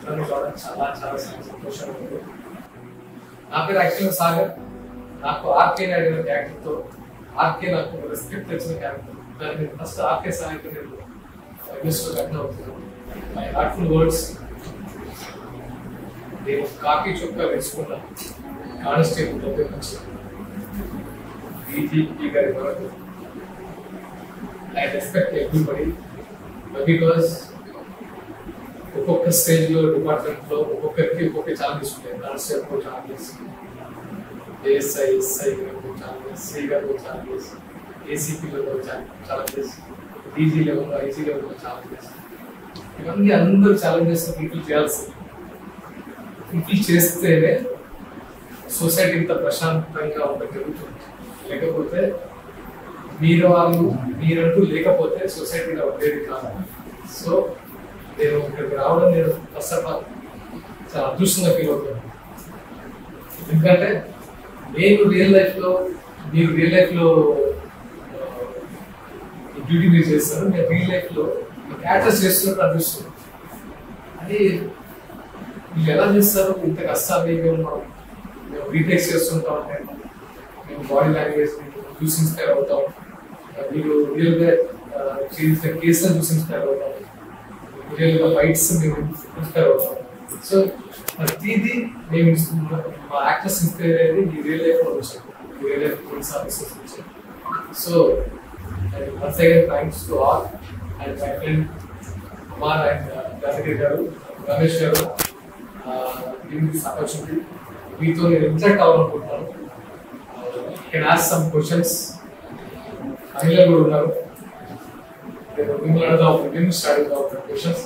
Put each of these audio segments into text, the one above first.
Interview కావడం చాలా చాలా సంతోషంగా ఉంది. నా పేరు యాక్చువల్గా సాగర్. నాకు ఆర్కే నాయుడు అనే క్యారెక్టర్తో ఆర్కే నాకు స్క్రిప్ట్ వచ్చిన క్యారెక్టర్. దాన్ని ఫస్ట్ ఆర్కే సాగర్తో నేను ఇండస్ట్రీలో కట్టిన అవుతున్నాను. My heartful words. నేను కాకి చొక్కా వేసుకున్నాను కానిస్టేబుల్ దగ్గర నుంచి DGP గారి వరకు. I respect everybody because ఒక్కొక్క స్టేజ్లో డిపార్ట్మెంట్లో ఒక్కొక్కరికి ఒక్కొక్క ఛాలెంజెస్ ఉంటాయి. కానిస్టేబుల్ ఛాలెంజెస్, ASI SI గారు ఛాలెంజెస్, C గారు challenges, ACP level challenges, DG లెవెల్లో IC లెవెల్లో ఛాలెంజెస్. ఇవన్నీ అందరూ ఛాలెంజెస్ ఫుల్ఫిల్ చేయాల్సింది. ఫుల్ఫిల్ చేస్తేనే సొసైటీ ఇంత ప్రశాంతంగా ఉండడం జరుగుతుంది. లేకపోతే మీరంటూ లేకపోతే సొసైటీలో ఉండేది కాదు. సో నేను ఇక్కడికి రావడం నేను ఫస్ట్ ఆఫ్ ఆల్ చాలా అదృష్టంగా ఫీల్ అవుతాను. ఎందుకంటే మీరు రియల్ లైఫ్లో డ్యూటీ మీరు చేస్తారు, నేను రియల్ లైఫ్లో క్యారెక్టర్స్ చేస్తున్నట్టు అనిపిస్తుంది. అది మీరు ఎలా చేస్తారు? ఇంత కష్టాన్ని మేము రీటేక్స్ చేస్తుంటాం అంటే మేము బాడీ లాంగ్వేజ్ చూసి ఇన్స్పైర్ అవుతాం. మీరు రియల్గా చేసిన కేసులను చూసి ఇన్స్పైర్ అవుతాం. రియల్గా ఫైట్స్ మేము ఇన్స్పైర్ అవుతాం. సో ప్రతిదీ మేము మా యాక్టర్స్ ఇన్స్పైర్ అయ్యేది ఈ రియల్ లైఫ్లో వచ్చాం, రియల్ లైఫ్ పోలీస్ ఆఫీసర్స్ వచ్చాం. So once again thanks to all and my friend Kumar and Janaki garu, Ramesh garu, this opportunity. మీతో నేను ఇంటరాక్ట్ అవ్వాలనుకుంటున్నాను. Can ask some questions. Anil కూడా ఉన్నారు. మిమ్మల్ని అడుగుదాం, మేము స్టార్ట్ అవుతాం క్వశ్చన్స్.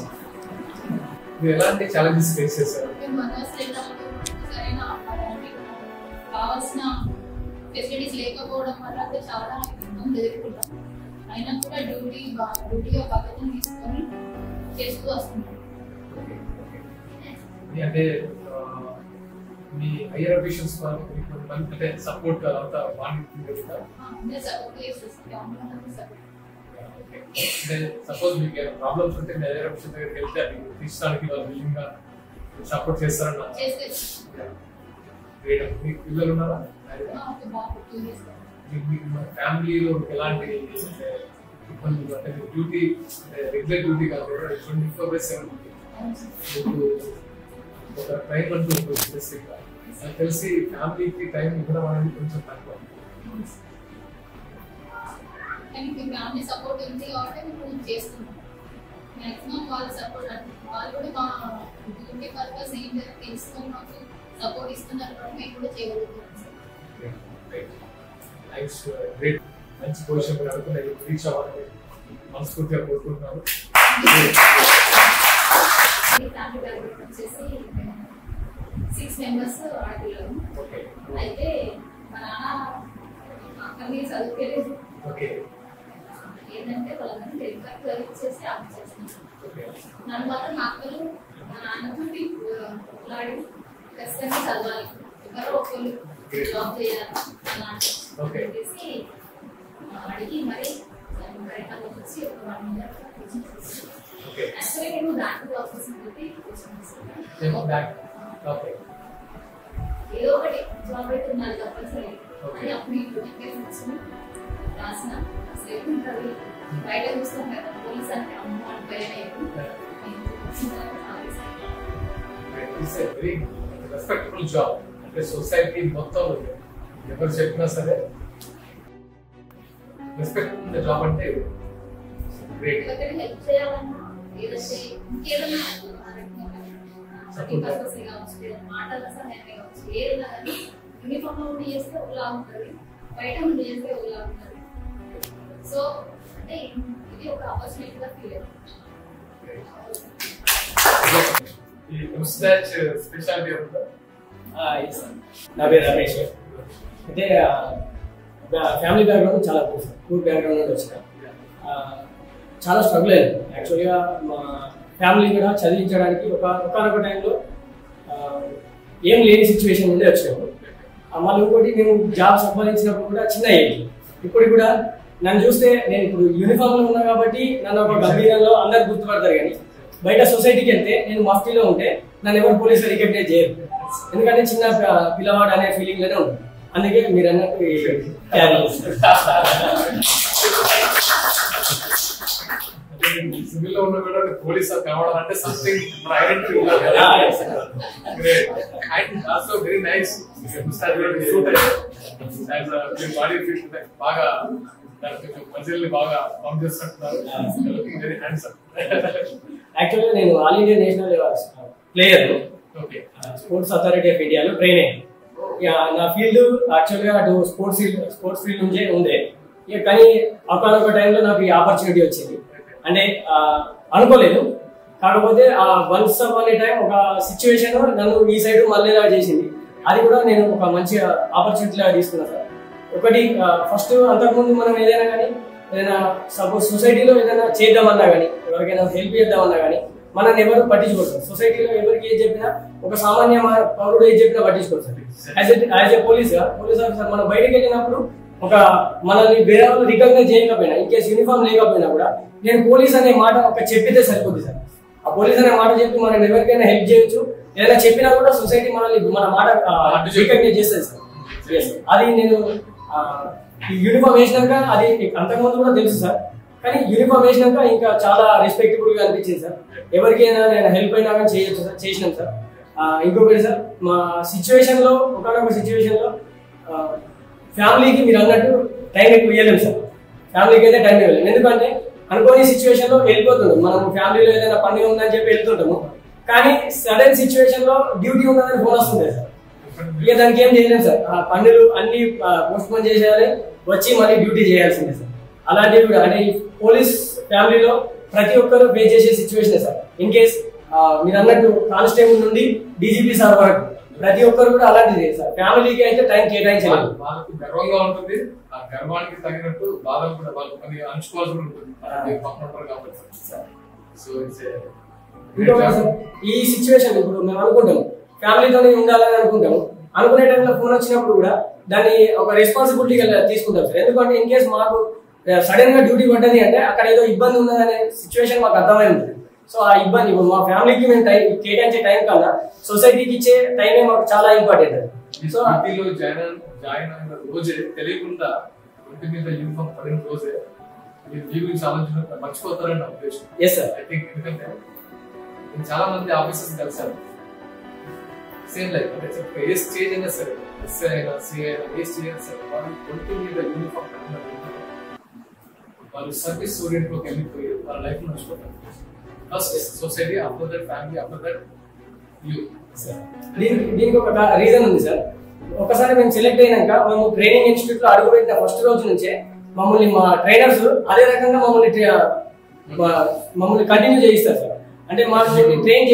మీరు ఎలాంటి ఛాలెంజెస్ ఫేస్ చేశారు? కావాల్సిన ఫెసిలిటీస్ లేకపోవడం వల్ల అంటే చాలా ఇబ్బంది ఎదుర్కొంటాం. అయినా కూడా డ్యూటీగా బాధ్యతను తీసుకొని చేస్తూ వస్తున్నాం. అంటే మీ హైయర్ అఫీషియల్స్ అంటే సపోర్ట్ అదంతా అంటే సపోజ్ మీకు ఏమైనా ప్రాబ్లమ్స్ ఉంటే మీ హైయర్ అఫీషియల్ దగ్గరికి వెళ్తే అది తీర్చడానికి వాళ్ళు విల్లింగ్ గా సపోర్ట్ చేస్తారన్న. మీకు పిల్లలు ఉన్నారా? ఫ్యామిలీలో ఎలాంటి ఇబ్బందులు అంటే డ్యూటీ రెగ్యులర్ డ్యూటీ కాదు, 24/7 మీకు ఒక టైం అంటూ ఉంటుంది స్పెసిఫిక్గా. నాకు తెలిసి ఫ్యామిలీకి టైం ఇవ్వడం అనేది కొంచెం తక్కువ. ఫ్యామిలీ సపోర్ట్ ఉంది కాబట్టి మేము చేస్తున్నాం. మ్యాక్సిమం వాళ్ళ సపోర్ట్ వాళ్ళు కూడా మా డ్యూటీ పర్పస్ ఏంటంటే తెలుసుకొని మాకు సపోర్ట్ ఇస్తున్నారు కాబట్టి మేము కూడా చేయగలుగుతున్నాం. మంచి పొజిషన్ అనుకుని రీచ్ అవ్వాలని మనస్ఫూర్తిగా కోరుకుంటున్నాను. వచ్చేసి 6 మెంబర్స్ ఆడపిల్లలు. అయితే మా నాన్న అక్కడిని చదువుకోలేదు. ఏంటంటే వాళ్ళందరూ టెలికాస్ట్ చదివించేసి ఆఫ్ చేస్తున్నారు. నన్ను మాత్రం మా అక్కలు మా నాన్నతో లాడి ఖచ్చితంగా చదవాలి, ఎవరో ఒకళ్ళు జాబ్ చేయాలి అలా చెప్పేసి అడిగి మరి వచ్చి ఒక 1 ఇయర్ యాక్చువల్లీ నేను బ్యాంక్ ఆఫీస్ నుండి ఏదో ఒకటి జాబ్ అయితే ఉండాలి కంపల్సరీ అని అప్పుడు వచ్చి రాసిన ఉంటుంది. బయట చూస్తాం కదా పోలీస్ అంటే అమ్మ అని వెరీ రెస్పెక్టబుల్ జాబ్. అంటే సొసైటీ మొత్తం ఎవరు చెప్పినా సరే రెస్పెక్ట్ ఉన్న జాబ్ అంటే గ్రేట్. హెల్ప్ చేయాలన్నా ఏదంటే ఇంకేదన్నా మాటలు కావచ్చు ఏదైనా కానీ యూనిఫామ్ లో ఉండి చేస్తే ఒకలా ఉంటుంది, బయట ఉండి చేస్తే ఒకలా ఉంటుంది. సో అంటే ఇది ఒక ఆపర్చునిటీగా ఫీల్ అవుతుంది. నా పేరు రమేష్. అంటే ఫ్యామిలీ బ్యాక్గ్రౌండ్ చాలా పూర్ బ్యాక్గ్రౌండ్ నుండి వచ్చిన చాలా స్ట్రగుల్ అయ్యింది. యాక్చువల్గా మా ఫ్యామిలీ కూడా చదివించడానికి ఒకనొక టైంలో ఏం లేని సిచ్యువేషన్ నుండి వచ్చినాము. మళ్ళీ ఇంకోటి మేము జాబ్ సంపాదించినప్పుడు కూడా చిన్న ఏజ్. ఇప్పుడు కూడా నన్ను చూస్తే నేను ఇప్పుడు యూనిఫామ్లో ఉన్నా కాబట్టి నన్ను ఒక గంభీరంలో అందరు గుర్తుపడతారు, కానీ బయట సొసైటీకి వెళ్తే నేను మఫ్టీలో ఉంటే నన్ను ఎవరు పోలీసులు రికగ్నైజ్ చేయరు, ఎందుకంటే చిన్న పిల్లవాడు అనే ఫీలింగ్ లోనే ఉంటుంది. అందుకే మీరు అన్నట్టు సివిల్ లో ఉన్న కూడా పోలీస్ కావడం అంటే సంథింగ్ మన identity and also very nice body fit బాగా మజిల్ని బాగా పంప్ చేస్తుంటున్నారు. Very handsome. యాక్చువల్గా నేను all India national player, sports authority of ఇండియాలో ట్రైన్ అయ్యాను. నా ఫీల్డ్ యాక్చువల్గా అటు స్పోర్ట్స్ ఫీల్డ్ నుంచే ఉండే, కానీ ఒకనొక టైంలో నాకు ఈ ఆపర్చునిటీ వచ్చింది. అంటే అనుకోలేదు, కాకపోతే ఆ వన్స్ అనే టైం ఒక సిచ్యువేషన్ నన్ను ఈ సైడ్ మళ్ళీలా చేసింది. అది కూడా నేను ఒక మంచి ఆపర్చునిటీ లాగా తీసుకున్నాను సార్. ఒకటి ఫస్ట్ అంతకుముందు మనం ఏదైనా కానీ ఏదైనా సపోజ్ సొసైటీలో ఏదైనా చేద్దామన్నా కానీ ఎవరికైనా హెల్ప్ చేద్దామన్నా కానీ మనల్ని ఎవరు పట్టించుకోరు. సొసైటీలో ఎవరికి ఏది చెప్పినా ఒక సామాన్య పౌరుడు ఏది చెప్పినా పట్టించుకోరు sir. As a police officer మనం బయటకు వెళ్ళినప్పుడు ఒక మనల్ని వేరే వాళ్ళు రికగ్నైజ్ చేయకపోయినా, ఇన్ కేసు యూనిఫామ్ లేకపోయినా కూడా నేను పోలీస్ అనే మాట ఒక చెప్పితే సరిపోద్ది సార్. ఆ పోలీస్ అనే మాట చెప్పి మనం ఎవరికైనా హెల్ప్ చేయొచ్చు. ఏదైనా చెప్పినా కూడా సొసైటీ మనల్ని మన మాట రికగ్నైజ్ చేస్తుంది సార్. అది నేను యూనిఫామ్ వేసినాక, అది అంతకుముందు కూడా తెలుసు సార్, కానీ యూనిఫామ్ వేసినాక ఇంకా చాలా రెస్పెక్టబుల్ గా అనిపించింది సార్. ఎవరికైనా నేను హెల్ప్ అయినా కానీ చేయొచ్చు సార్, చేసినాం సార్. ఇంకొకటి సార్, మా సిచ్యువేషన్ లో ఒకనొక సిచ్యువేషన్ లో ఫ్యామిలీకి మీరు అన్నట్టు టైం ఎక్కువ ఇవ్వలేము సార్. ఫ్యామిలీకి అయితే టైం ఇవ్వలేము, ఎందుకంటే అనుకోని సిచ్యువేషన్ లో వెళ్ళిపోతుంటాం. మనం ఫ్యామిలీలో ఏదైనా పండుగ ఉందని చెప్పి వెళ్తుంటాము, కానీ సడన్ సిచ్యువేషన్ లో డ్యూటీ ఉన్నదని ఫోన్ వస్తుంది సార్. ఇక దానికి ఏం చేయలేము సార్. ఆ పనులు అన్ని పోస్ట్ పోన్ చేసేయాలి, వచ్చి మళ్ళీ డ్యూటీ చేయాల్సిందే సార్. అలాంటివి కూడా అంటే పోలీస్ ఫ్యామిలీలో ప్రతి ఒక్కరు ఫేస్ చేసే సిచ్యువేషన్ సార్. ఇన్ కేస్ మీరు అన్నట్టు కానిస్టేబుల్ నుండి డీజీపీ సార్ వరకు ప్రతి ఒక్కరు కూడా అలాంటిది సార్. ఫ్యామిలీకి అయితే టైం కేటాయించాలి. వాళ్ళకి గర్వంగా ఉంటుంది, ఆ గర్వానికి తగినట్టు బాధలు కూడా వాళ్ళు కొన్ని అంచుకోవాల్సి ఉంటుంది కాబట్టి. సో ఈ సిచ్యువేషన్ ఇప్పుడు మేము అనుకుంటాము ఫ్యామిలీతోనే ఉండాలని అనుకుంటాము. అనుకునే టైంలో ఫోన్ వచ్చినప్పుడు కూడా దాన్ని ఒక రెస్పాన్సిబిలిటీగా తీసుకుంటాం సార్. ఎందుకంటే ఇన్ కేసు మాకు సడన్ గా డ్యూటీ పడ్డది అంటే అక్కడ ఏదో ఇబ్బంది ఉన్నదనే సిచ్యువేషన్ మాకు అర్థమై ఉంటుంది. సో ఆ ఇబ్బంది మా ఫ్యామిలీకి మేము టైం కేటాయించే టైం కన్నా సొసైటీకి ఇచ్చే టైమే మాకు చాలా ఇంపార్టెంట్. సో జాయిన్ అయిన రోజే తెలియకుండా ఒంటి మీద యూనిఫామ్ పడిన రోజే మీరు మీ గురించి ఆలోచన మర్చిపోతారని నా ఉద్దేశం. Yes sir. ఐ థింక్ ఎందుకంటే నేను చాలా మంది ఆఫీసర్స్ కలిసాను. సేమ్ లైక్ అంటే ఏ స్టేజ్ అయినా సరే, ఎస్ఐ అయినా సిఐ అయినా ఏ స్టేజ్ అయినా సరే, వాళ్ళు ఒంటి మీద యూనిఫామ్ పడిన వాళ్ళు సర్వీస్ ఓరియంట్ లోకి వెళ్ళిపోయి వాళ్ళ లైఫ్ మర్చిపోతారు. First society, after that family, after that you. దీనికి ఒక రీజన్ ఉంది సార్. ఒకసారి మేము సెలెక్ట్ అయినాక మేము ట్రైనింగ్ ఇన్స్టిట్యూట్ లో అడుగుపెట్టిన ఫస్ట్ రోజు నుంచే మమ్మల్ని మా ట్రైనర్స్ అదే రకంగా మమ్మల్ని కంటిన్యూ చేయిస్తారు సార్. అంటే మాకు ట్రైన్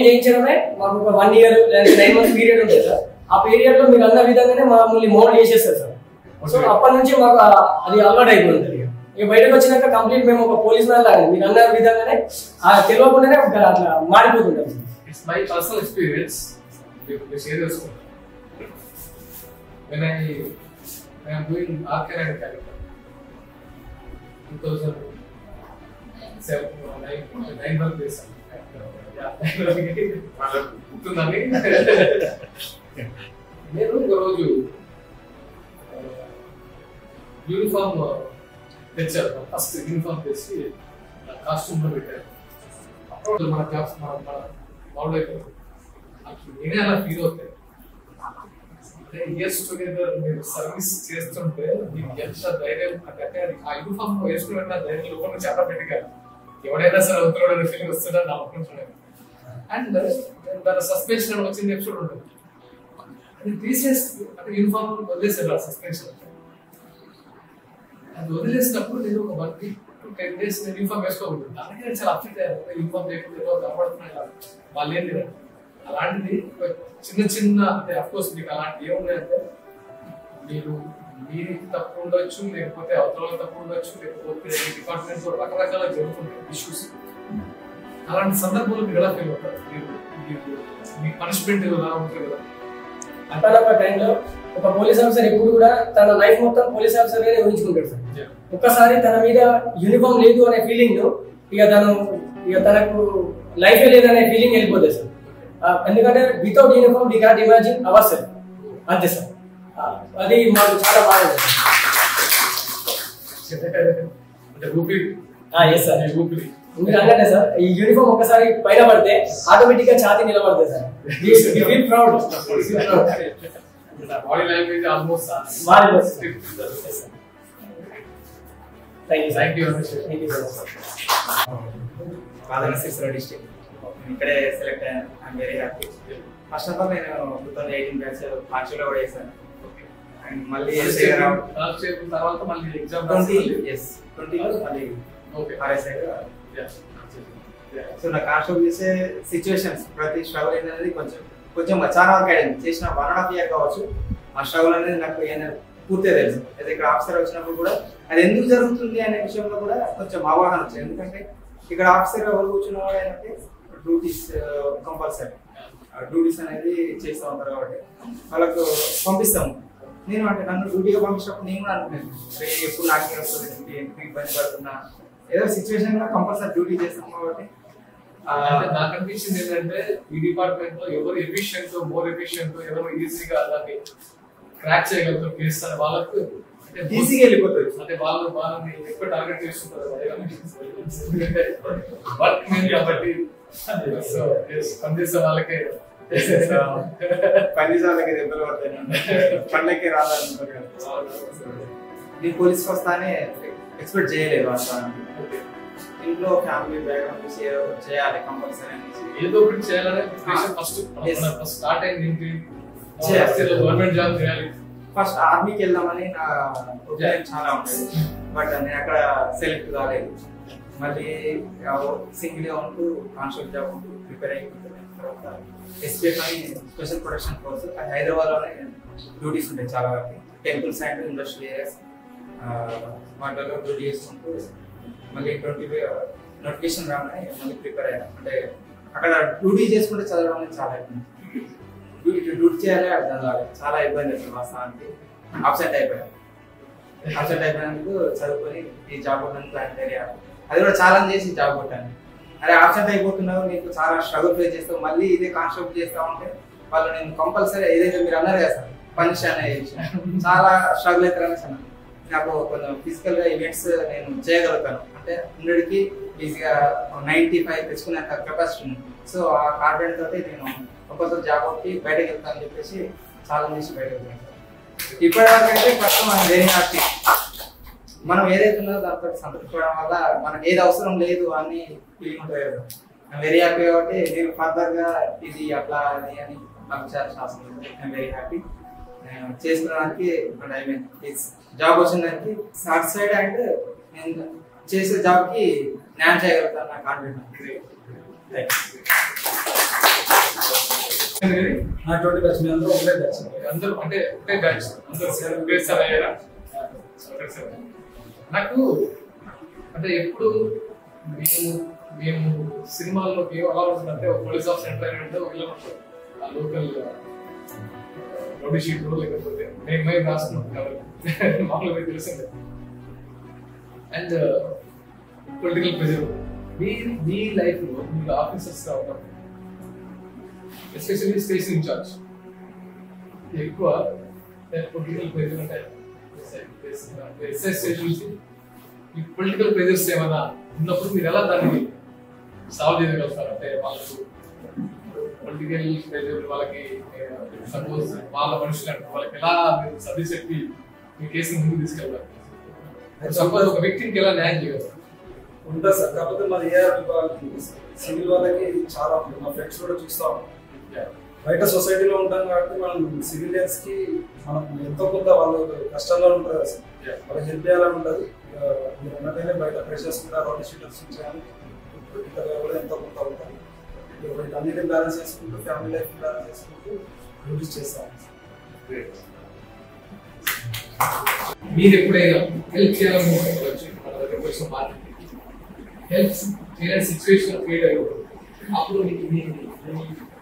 చేయించడమే మాకు ఒక 1 year లేదా 9 months పీరియడ్ ఉంటుంది సార్. ఆ పీరియడ్ లో మీరు అన్న విధంగానే మమ్మల్ని మోల్డ్ చేసేస్తారు సార్. సో అప్పటి నుంచి మాకు అది అలవాటు అయిపోతుంది. ఇక బయటకు వచ్చినాక కంప్లీట్ మేము ఒక పోలీస్ మ్యాన్ లాగా మీరు అన్న విధంగానే తెలియకుండానే అట్లా మారిపోతుంటాం sir. It's my personal experience. Share చేసుకుంటాను. When I am doing Arcane and character 2007-9 వరకు చేశాను. గుర్తుందని నేను ఒక రోజు యూనిఫామ్ తెచ్చారు. ఫస్ట్ యూనిఫామ్ తెచ్చి కాస్ట్యూమ్ లో పెట్టారు. అప్పుడు మన క్లాస్ మన మౌల్డ్ అయిపోయింది. నేనే అలా ఫీల్ అవుతాయి. ఇయర్స్ టుగెదర్ మీరు సర్వీస్ చేస్తుంటే మీకు ఎంత ధైర్యం అంటే ఆ యూనిఫామ్ వేసుకున్న ధైర్యం లోపల చాలా పెట్టిగా ఎవడైనా సరే అవుతున్నాడు అనే ఫీలింగ్ వస్తుందని నా ఒక్కరు చూడండి. అండ్ దాని సస్పెన్షన్ వచ్చింది ఎపిసోడ్ ఉంటుంది. అది తీసేసి అంటే యూనిఫామ్ వదిలేసారు. ఆ సస్పెన్షన్ అది వదిలేసినప్పుడు నేను ఒక 1 week to 10 days నేను యూనిఫామ్ వేసుకోకూడదు. అలాగే నేను చాలా అప్సెట్ అయ్యాను. యూనిఫామ్ లేకపోతే కనబడుతున్నాయి వాళ్ళు ఏంటి అలాంటిది చిన్న చిన్న అంటే అఫ్కోర్స్ మీకు అలాంటి ఏమున్నాయంటే మీరు మీది తప్పు ఉండొచ్చు, లేకపోతే అవతల తప్పు ఉండొచ్చు, లేకపోతే డిపార్ట్మెంట్ రకరకాల జరుగుతుంటాయి ఇష్యూస్. అలాంటి సందర్భంలో మీరు ఎలా ఫీల్ అవుతారు? మీ పనిష్మెంట్ ఎలా ఉంటుంది కదా. అక్కడ ఒక టైంలో ఒక పోలీస్ ఆఫీసర్ ఎప్పుడు కూడా తన లైఫ్ మొత్తం పోలీస్ ఆఫీసర్ గానే ఊహించుకుంటాడు సార్. ఒక్కసారి తన మీద యూనిఫామ్ లేదు అనే ఫీలింగ్ ఇక తను ఇక తనకు లైఫ్ లేదనే ఫీలింగ్ వెళ్ళిపోతుంది సార్. ఎందుకంటే without uniform we can imagine our self అంతే సార్. అది మాకు చాలా బాగా మీరు అన్నట్టే సార్, ఈ యూనిఫామ్ ఒక్కసారి పైన పడితే ఆటోమేటిక్ గా ఛాతీ నిలబడుతుంది sir. Proud body language almost Sircilla district ఇక్కడే సెలెక్ట్ అయ్యాను. I'm very happy. First of all నేను 2018 బ్యాచ్ పార్షియల్ కూడా చేశాను. అండ్ మళ్ళీ తర్వాత మళ్ళీ ఎగ్జామ్ 20 మళ్ళీ RSI. సో నా కాన్స్టేబుల్ చేసే సిచ్యువేషన్స్ ప్రతి స్ట్రగుల్ అనేది కొంచెం చాలా వరకు అయింది. చేసిన 1.5 year కావచ్చు. ఆ స్ట్రగుల్ అనేది నాకు పూర్తిగా తెలుసు. అయితే ఇక్కడ ఆఫీసర్ వచ్చినప్పుడు కూడా అది ఎందుకు జరుగుతుంది అనే విషయంలో కూడా కొంచెం అవగాహన వచ్చింది. ఎందుకంటే ఇక్కడ ఆఫీసర్ ఎవరు కూర్చున్న వాడు ఏంటంటే డ్యూటీస్ కంపల్సరీ డ్యూటీస్ అనేది చేస్తూ ఉంటారు కాబట్టి వాళ్ళకు పంపిస్తాము. నేను అంటే నన్ను డ్యూటీగా పంపించినప్పుడు నేను కూడా అనుకున్నాను ఎప్పుడు నాకే వస్తుంది డ్యూటీ, ఎందుకు ఇబ్బంది పడుతున్నా, ఏదో సిచ్యువేషన్ లో కంపల్సరీ డ్యూటీ చేస్తాం కాబట్టి. నాకు అనిపించింది ఏంటంటే ఈ డిపార్ట్మెంట్ లో ఎవరు ఎఫిషియెంట్ మోర్ ఎఫిషియెంట్ ఎవరు ఈజీగా దాన్ని క్రాక్ చేయగలుగుతారు చేస్తారు వాళ్ళకు ఈజీగా వెళ్ళిపోతుంది. అంటే వాళ్ళని ఎక్కువ టార్గెట్ చేస్తుంటారు వర్క్ మెయిన్ కాబట్టి పనిచేసే వాళ్ళకే దెబ్బలు పడతాయి, పండ్లకే రావాలంటారు కదా. నేను పోలీస్కి వస్తానే ఎక్స్పెక్ట్ చేయలేదు వాస్తవానికి. ఇంట్లో ఫ్యామిలీ బ్యాక్గ్రౌండ్ చూసి ఏదో చేయాలి కంపల్సరీ అనేసి ఏదో ఒకటి చేయాలని ఫస్ట్ స్టార్ట్ అయింది. గవర్నమెంట్ జాబ్ చేయాలి. ఫస్ట్ ఆర్మీకి వెళ్దామని నా ఒపీనియన్ చాలా ఉండేది. బట్ నేను అక్కడ సెలెక్ట్ కాలేదు. మళ్ళీ సింగిల్గా ఉంటూ కానిస్టేబుల్ జాబ్ ఉంటూ ప్రిపేర్ అయిపోతుంది. తర్వాత ఎస్పీఎఫ్ అని స్పెషల్ ప్రొటెక్షన్ ఫోర్స్ హైదరాబాద్లోనే డ్యూటీస్ ఉంటాయి చాలా వరకు. టెంపుల్స్ అండ్ ఇండస్ట్రియల్ ఏరియాస్ వాటిలో డ్యూటీ చేసుకుంటూ మళ్ళీ 20 నోటిఫికేషన్ రాగానే మళ్ళీ ప్రిపేర్ అయ్యాను. అంటే అక్కడ డ్యూటీ చేసుకుంటే చదవడం అనేది చాలా ఇబ్బంది. డ్యూటీ చేయాలి అర్థం కావాలి, చాలా ఇబ్బంది అవుతుంది వాస్తవానికి. అబ్సెంట్ అయిపోయినందుకు చదువుకొని ఈ జాబ్ కొట్టడానికి ప్లాన్ చేయాలి. అది కూడా చాలా చేసి జాబ్ కొట్టాను. అరే అబ్సెంట్ అయిపోతున్నావు, నీకు చాలా స్ట్రగుల్ ఫేస్ చేస్తావు, మళ్ళీ ఇదే కాన్సెప్ట్ చేస్తా ఉంటే వాళ్ళు నేను కంపల్సరీ ఏదైతే మీరు అన్నారు కదా సార్ పనిష్ అనే చాలా స్ట్రగుల్ అవుతారని అన్నాను. నాకు కొంచెం ఫిజికల్ గా ఈవెంట్స్ నేను చేయగలుగుతాను. అంటే 100కి ఈజీగా 95 తెచ్చుకునేంత కెపాసిటీ ఉంది. సో ఆ కాన్ఫిడెంట్ తోటి నేను ఒక్కొక్కరు జాబ్ కొట్టి బయటకు వెళ్తానని చెప్పేసి ఛాలెంజ్ చేసి బయటకు వెళ్తాను. ఇప్పటివరకు అయితే ఫస్ట్ మనం వెరీ హ్యాపీ. మనం ఏదైతే ఉన్నదో దాంతో సంతృప్తి పడడం వల్ల మనకు ఏది అవసరం లేదు అని ఫీలింగ్ ఉంటుంది కదా. నేను వెరీ హ్యాపీ కాబట్టి నేను ఫర్దర్గా ఇది అట్లా అది అని నాకు చాలా శాస్త్రం ఉంది. నేను వెరీ హ్యాపీ. నేను చేసుకునేదానికి అండ్ ఐ మీన్ జాబ్ వచ్చిన దానికి సాటిస్ఫైడ్ అండ్ నేను చేసే జాబ్కి న్యాయం చేయగలుగుతాను నాకు కాన్ఫిడెంట్. నా 20 బ్యాచ్ మీ అందరూ ఒకటే బ్యాచ్. అందరూ అంటే ఒకటే బ్యాచ్ అందరూ అయ్యారా? నాకు అంటే ఎప్పుడు మేము సినిమాల్లో ఎలా ఉంటుందంటే ఒక పోలీస్ ఆఫీసర్ ఎంటర్ అయినట్టు ఇలా ఉంటుంది. ఆ లోకల్ రౌడీ షీట్ లేకపోతే మేము రాసుకున్నాం కాబట్టి మామూలుగా తెలిసిందే. And political pressure me life లో మీరు ఆఫీసర్స్ రావడం ఎస్పెషల్లీ స్టేషన్ ఇన్ఛార్జ్ ఎక్కువ పొలిటికల్ ప్రెజర్ ఉంటాయి. ఎస్ఐ స్టేషన్ ఈ పొలిటికల్ ప్రెజర్స్ ఏమైనా ఉన్నప్పుడు మీరు ఎలా దాన్ని సాల్వ్ చేయగలుగుతారు? అంటే వాళ్ళకు పొలిటికల్ ప్రెజర్ వాళ్ళకి సపోజ్ వాళ్ళ మనుషులు అంటే వాళ్ళకి ఎలా మీరు సర్వీస్ చెప్పి మీ కేసుని ముందుకు తీసుకెళ్తారు? సపోజ్ ఒక వ్యక్తికి ఎలా న్యాయం చేయగలుగుతారు? ఉంటుంది సార్. కాకపోతే మరి సివిల్ వాళ్ళకి చాలా ఉంటుంది. మా ఫ్రెండ్స్ కూడా చూస్తూ ఉంటాం. బయట సొసైటీలో ఉంటాం కాబట్టి మనం సివిలియన్స్ కి మనం ఎంతో కొంత వాళ్ళు కష్టంలో ఉంటారు కదా సార్, వాళ్ళకి హెల్ప్ చేయాలని ఉంటుంది. మీరు అన్నట్టయితే బయట ప్రెషర్స్ కూడా రౌడీ షీటర్స్ చేయాలి, పొలిటికల్గా కూడా ఎంతో కొంత ఉంటాయి. అన్నిటిని బ్యాలెన్స్ చేసుకుంటూ ఫ్యామిలీ లైఫ్ బ్యాలెన్స్ చేసుకుంటూ రిలీజ్ చేస్తాం. మీరు ఎప్పుడైనా హెల్ప్ చేయాలని హెల్ప్ చేయని సిచ్యువేషన్ క్రియేట్ అయిపోతుంది. అప్పుడు మీ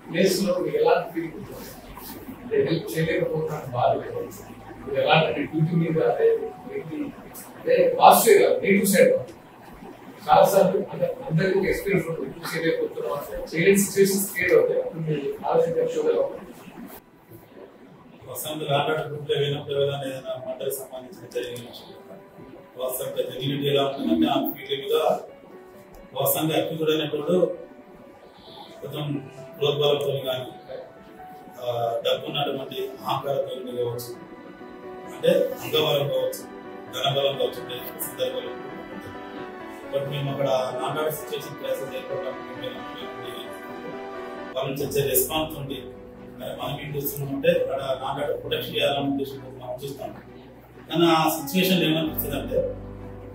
ప్లేస్ లో మీకు ఎలాంటి ఫీలింగ్ ఉంటుంది? హెల్ప్ చేయలేకపోతున్నాను బాధ ఎలాంటి డ్యూటీ మీద అదే పాజిటివ్ నెగిటివ్ సైడ్. చాలా సార్లు అందరికీ ఒక ఎక్స్పీరియన్స్ ఉంటుంది. ఇప్పుడు చేయలేకపోతున్నాం చేయలేని సిచ్యువేషన్స్ క్రియేట్ అవుతాయి. అప్పుడు మీరు ఆలోచించగలరు. వసంత రాబర్ట్ గ్రూప్లో వినప్పుడు ఏదైనా మంటలకు సంబంధించిన చర్యలు వసంత జెన్యూనిటీ ఎలా ఉంటుందంటే ఆ ఫీలింగ్గా వసంత అక్యూజ్డ్ అయినప్పుడు కొంచెం ప్రోద్బలంతో కానీ డబ్బు ఉన్నటువంటి అహంకారంతో కావచ్చు, అంటే అంగబలం కావచ్చు, ధనబలం కావచ్చు, సందర్భాలు. బట్ మేము అక్కడ నాట్ సిచ్యువేషన్ క్రైసిస్ ఏర్పడడానికి వాళ్ళని తెచ్చే రెస్పాన్స్ ఉండి మనం ఏం చేస్తున్నామంటే అక్కడ నాట్ ప్రొటెక్షన్ చేయాలని ఉద్దేశంతో మనం చూస్తాం. కానీ ఆ సిచ్యువేషన్ ఏమనిపిస్తుంది అంటే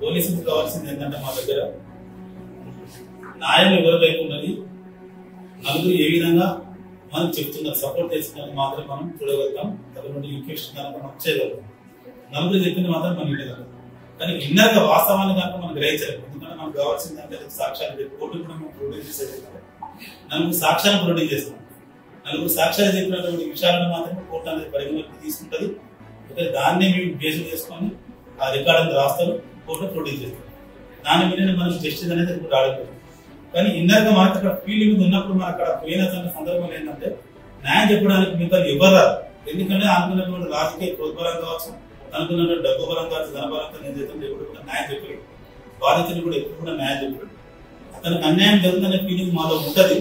పోలీసులకు కావాల్సింది ఏంటంటే మా దగ్గర న్యాయం ఎవరి వైపు ఉన్నది, నలుగురు ఏ విధంగా మనకు చెప్తున్నారు, సపోర్ట్ చేస్తున్నారు మాత్రం మనం చూడగలుగుతాం. తగిన ఇన్ఫెక్షన్ కనుక మనం చేయగలుగుతాం. నలుగురు చెప్పింది మాత్రం మనం వినగలుగుతాం. కానీ ఇన్నర్గా వాస్తవాన్ని కనుక మనం గ్రహించలేదు. ఎందుకంటే మనకు కావాల్సిందంటే సాక్ష్యాలు కోర్టు కూడా మనం ప్రొడ్యూస్ చేసేది. నలుగురు సాక్ష్యాలను ప్రొడ్యూస్ చేస్తాం. నలుగురు సాక్ష్యాలు చెప్పినటువంటి విషయాలను మాత్రమే కోర్టు అనేది పరిగణలోకి తీసుకుంటుంది. అయితే దాన్ని మేము బేస్ చేసుకొని ఆ రికార్డ్ అంతా రాస్తారు, కోర్టు ప్రొడ్యూస్ చేస్తారు. దాని మీద మనకు జస్టిస్ అనేది ఇప్పుడు రావడం. కానీ ఇన్నర్గా మనకు అక్కడ ఫీలింగ్ ఉన్నప్పుడు మనం అక్కడ పోయిన సందర్భంలో ఏంటంటే న్యాయం చెప్పడానికి మిగతా ఎవరు రాదు. ఎందుకంటే అనుకున్నటువంటి రాజకీయ ప్రోద్బలం కావచ్చు, అనుకున్నటువంటి డబ్బు బలం కావచ్చు, ధనబలంతో నేను చేస్తాను ఎప్పుడు కూడా న్యాయం చెప్పాడు. బాధితులు కూడా ఎప్పుడు కూడా న్యాయం చెప్పాడు. అతనికి అన్యాయం జరుగుతుందనే ఫీలింగ్ మాలో ఉంటుంది.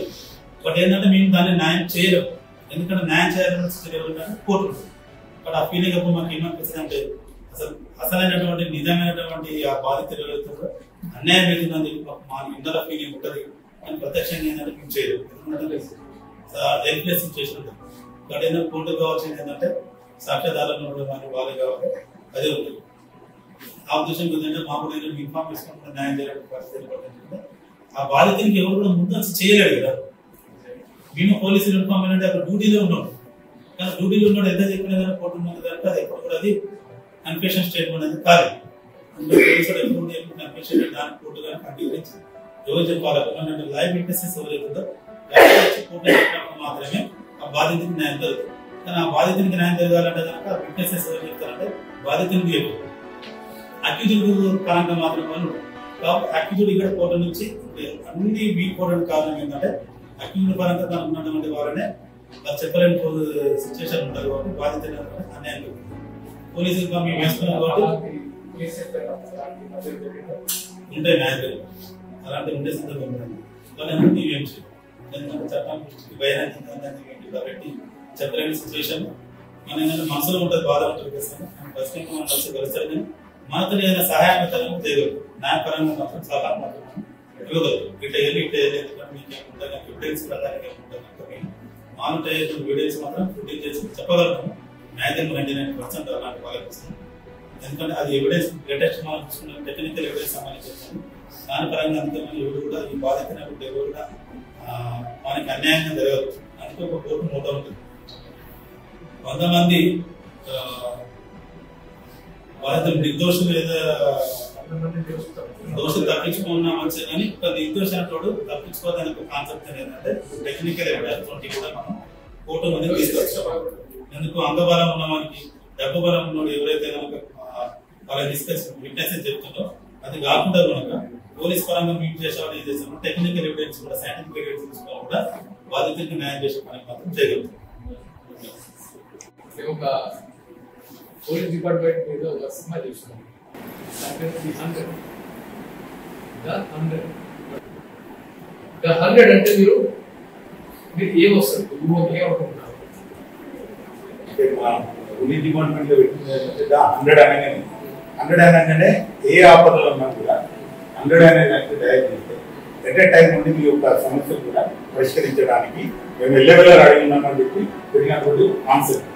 బట్ ఏంటంటే మేము దాన్ని న్యాయం చేయలేము. ఎందుకంటే న్యాయం చేయాలంటే కోర్టు అక్కడ ఆ ఫీలింగ్ అప్పుడు మాకు ఏమనిపిస్తుంది అంటే అసలైనటువంటి నిజమైనటువంటి ఆ బాధితులు ఎవరైతే అన్యాయం అవుతుందని చెప్పి మా ఇందర ఫీలింగ్ ఉంటుంది. కానీ ప్రత్యక్షంగా ఏంటంటే మేము చేయలేము. హెల్ప్లెస్ సిచ్యువేషన్ ఉంటుంది. ఇక్కడ ఏంటంటే కోర్టు కావాల్సింది ఏంటంటే సాక్ష్యాధారాలు ఉండడం వాళ్ళే కావాలి, అదే ఉంటుంది. ఆ ఉద్దేశం ఏంటంటే మా కూడా ఏంటంటే ఇన్ఫార్మ్ చేసుకుంటే న్యాయం చేయడానికి పరిస్థితి ఏర్పడుతుందంటే ఆ బాధితునికి ఎవరు కూడా ముందు అసలు చేయలేడు కదా. మేము పోలీసులు ఇన్ఫార్మ్ ఏంటంటే అక్కడ డ్యూటీలో ఉన్నాడు. కానీ డ్యూటీలో ఉన్నాడు ఎంత చెప్పినా కానీ కోర్టు ముందు కనుక అది ఎప్పుడు కూడా అది కన్ఫెషన్ స్టేట్మెంట్ అనేది కాదు. పోలీసులు ఎప్పుడు కన్ఫెషన్ దాని కోర్టు కానీ అంగీకరించి ఎవరు చెప్పాలి లైవ్ విట్నెసెస్ ఎవరైతుందో కోర్టు చెప్పినప్పుడు మాత్రమే ఆ బాధితునికి న్యాయం జరుగుతుంది. కానీ ఆ బాధితునికి న్యాయం జరగాలంటే కనుక విట్నెసెస్ ఎవరు చెప్తారంటే బాధితునికి చెప్పారు. అక్యూజ్డ్ పరంగా మాత్రం వాళ్ళు అక్యూజ్డ్ ఇక్కడ కోర్టు నుంచి అన్ని వీక్ కోవడానికి కారణం ఏంటంటే అక్యూజ్డ్ పరంగా తనకు ఉన్నటువంటి వాళ్ళనే చెప్పలేని సిచ్యువేషన్ ఉంటారు కాబట్టి బాధితులు అన్యాయం జరుగుతుంది. పోలీసులు మేము వేసుకున్నాం కాబట్టి ఉంటాయి న్యాయం అలాంటి ఉండే సందర్భం ఉంటుంది. కానీ అన్ని ఏం చేయాలి ఎందుకంటే చట్టం కాబట్టి చెప్పలేని సిచ్యువేషన్ మన ఏంటంటే మనసులో ఉంటుంది, బాధ ఉంటుంది కదా. ఫస్ట్ టైం మనం కలిసి కలుస్తారు కానీ మనతో ఏదైనా సహాయం చేయగలరు. న్యాయపరంగా మాత్రం సలహా మాత్రం ఇవ్వగలరు. ఇట్లా వెళ్ళి ఎందుకంటే మీకు ఏముంటుంది ఎవిడెన్స్ ప్రధానంగా ఏముంటుంది అంటే మానిటర్ అయ్యేటువంటి వీడియోస్ మాత్రం ప్రొడ్యూస్ చేసి చెప్పగలుగుతాం. మ్యాక్సిమం 99% అలాంటి వాళ్ళకి వస్తుంది. ఎందుకంటే అది ఎవిడెన్స్ లేటెస్ట్ మనం చూసుకున్న టెక్నికల్ ఎవిడెన్స్ సంబంధించి దాని పరంగా అందుకని ఎవరు కూడా ఈ బాధితున్నప్పుడు ఎవరు కూడా మనకి అన్యాయంగా జరగదు. అందుకే ఒక కోర్టు మూట ఉంటుంది. 100 మంది బాధితులు నిర్దోషులు ఏదో దోషులు తప్పించుకున్నా మంచిది కానీ నిర్దోషి అంటోడు తప్పించుకోవడానికి ఒక కాన్సెప్ట్ ఏంటంటే టెక్నికల్ ఎవిడెన్స్ కూడా మనం కోర్టు మంది తీసుకొచ్చాం. ఎందుకు అంగబలం ఉన్న వారికి డబ్బు బలం ఉన్నవాడు ఎవరైతే కనుక వాళ్ళ డిస్కస్ విట్నెస్ చెప్తుందో అది కాకుండా కనుక పోలీస్ పరంగా మీట్ చేసేవాళ్ళు ఏం చేస్తాం టెక్నికల్ ఎవిడెన్స్ కూడా సైంటిఫిక్ ఎవిడెన్స్ తీసుకోవడం కూడా బాధితులకు న్యాయం చేసే పని మాత్రం చేయగలుగుతాం. ఒక పోలీస్ డిపార్ట్మెంట్ మీద ఒక సినిమా చూస్తున్నాం. The 100 అంటే మీరు ఏమొస్తారు ఏమనుకుంటున్నారు? పోలీస్ డిపార్ట్మెంట్ లో పెట్టింది 100 అనగానే ఏ ఆపదలో ఉన్నా కూడా 100 అనే దానికి డయల్ చేస్తే ఎట్ ఏ టైం నుండి మీ యొక్క సమస్యలు కూడా పరిష్కరించడానికి మేము లెవెల్లో రెడీ ఉన్నామని చెప్పి పెట్టినటువంటి కాన్సెప్ట్.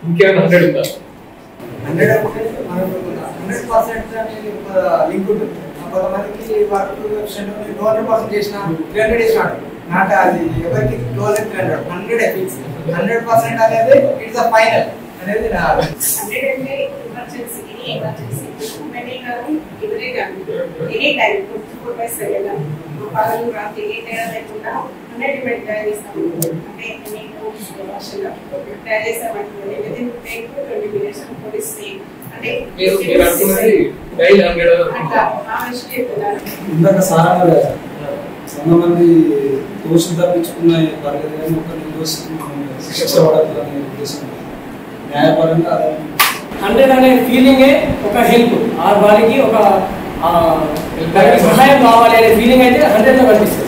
ఇంకేమైనా 100 ఉందా? 100 అంటే మనకు 100% అనేది ఒక లింక్ ఉంటుంది. కొంతమందికి వర్క్ 200% చేసిన 300 చేసినాడు నాట అది ఎవరికి క్లోజ్ 300 ఫిక్స్ 100% అనేది ఇట్స్ ద ఫైనల్ అనేది నా 100 అంటే ఎమర్జెన్సీ మనీ కానీ ఎవరే కానీ ఎనీ టైం 24/7 పగలు రాత్రి ఏ తేడా లేకుండా 100 ట్రై చేస్తాము. అంటే మీకు భాషలో ట్రై చేసామంటే విదిన్ 10 to 20 minutes పోలీస్ అంటే మీరు అనుకున్నది డైలీ 100 అట్లా ఆ విషయం చెప్తున్నారు. ఇందాక సారా చాలా మంది దోషులు తప్పించుకున్న పర్లేదు కానీ ఒక నిర్దోషికి శిక్ష పడదు అనే ఉద్దేశం న్యాయపరంగా 100 అనే ఫీలింగే ఒక హెల్ప్ ఆ వారికి ఒక సహాయం కావాలి అనే ఫీలింగ్ అయితే 100లో కనిపిస్తుంది.